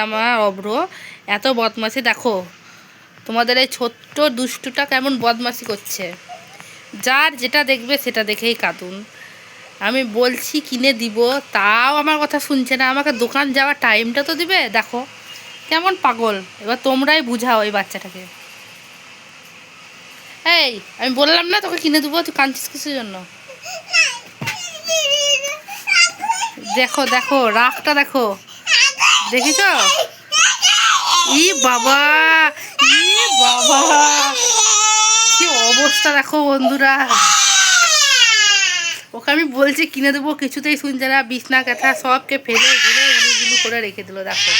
আমার অভ্র এত বদমাশি দেখো, তোমাদের এই ছোট্ট দুষ্টুটা কেমন বদমাশি করছে। যার যেটা দেখবে সেটা দেখেই কাঁদুন। আমি বলছি কিনে দিব, তাও আমার কথা শুনছে না। আমাকে দোকান যাওয়ার টাইমটা তো দিবে। দেখো কেমন পাগল। এবার তোমরাই বুঝাও এই বাচ্চাটাকে। এই আমি বললাম না তোকে কিনে দেবো, তুই কাঁদছিস কিসের জন্য? দেখো দেখো রাগটা দেখো, দেখিস? ই বাবা, ই বাবা, কি অবস্থা দেখো বন্ধুরা। ওকে আমি বলছি কিনে দেবো, কিছুতেই শুনছে না। বিছনা কাঁথা সবকে ফেলে ফেলে উলুগুলু করে রেখে দিল। দেখো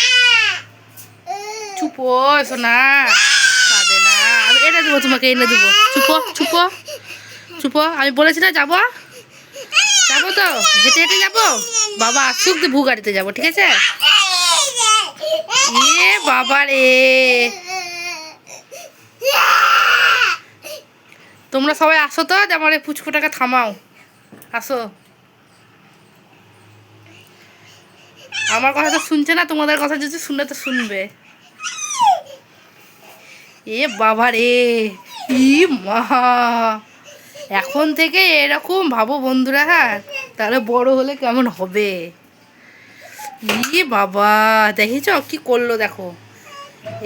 চুপো শোনা, কাঁদে না। আমি এনে দেবো, তোমাকে এনে দেবো। চুপো চুপো চুপো, আমি বলেছি না যাবো, যাবো তো হেঁটে হেঁটে যাবো। বাবা আসুক দিয়ে ভূ গাড়িতে যাবো, ঠিক আছে? এ বাবা রে, তোমরা সবাই আসো তো, আমার এই পুচকুটাকে থামাও। আসো, আমার কথা তো শুনছে না, তোমাদের কথা যদি শুনলে তো শুনবে। এ বাবা রে, ই মা, এখন থেকে এরকম ভাবো বন্ধুরা, হ্যাঁ তাহলে বড় হলে কেমন হবে। ই বাবা, দেখেছ কি করলো? দেখো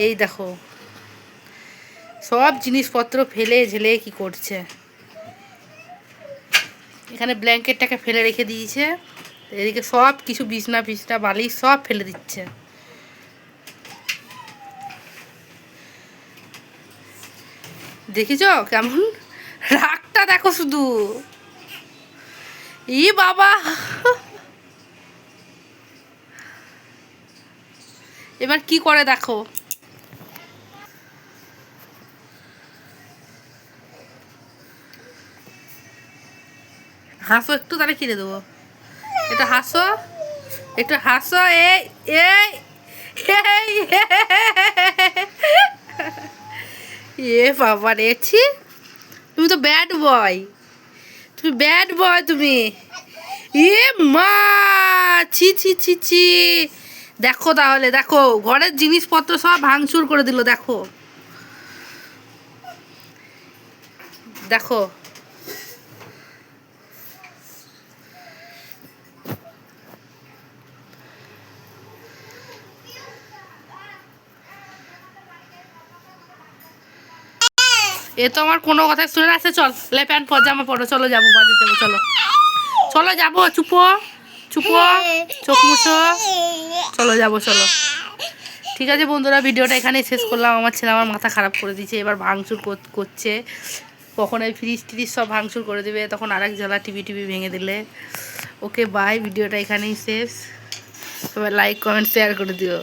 এই দেখো সব জিনিসপত্র ফেলে ঝেলে কি করছে। এখানে ব্ল্যাঙ্কেটটাকে ফেলে রেখে দিয়েছে, এদিকে সব কিছু বিছনা ফিছনা বালিশ সব ফেলে দিচ্ছে। দেখিছ কেমন রাগটা দেখো শুধু। ই বাবা, এবার কি করে দেখো। হাসো একটু, তাহলে কিনে দেবো। এটা হাসো, একটু হাসো। এই এই এ বাবা রেছি, তুমি তো ব্যাড বয়, তুমি ব্যাড বয় তুমি। এ মা, ছি ছি ছি ছি। দেখো তাহলে, দেখো ঘরের জিনিসপত্র সব ভাঙচুর করে দিল। দেখো দেখো, এ তো আমার কোনো কথা শুনে না। আসছে, চল লে প্যান্ট পর, জামা পরো, চলো যাবো বাজার যাবো, চলো চলো যাবো। চুপো চুপো, চোখ মুছো, চলো যাবো চলো। ঠিক আছে বন্ধুরা, ভিডিওটা এখানেই শেষ করলাম। আমার ছেলে আমার মাথা খারাপ করে দিয়েছে, এবার ভাঙচুর করছে। কখন এই ফ্রিজ ট্রিজ সব ভাঙচুর করে দেবে, তখন আরেক জ্বালা টিভি টিভি ভেঙে দিলে। ওকে বাই, ভিডিওটা এখানেই শেষ। সবাই লাইক কমেন্ট শেয়ার করে দিও।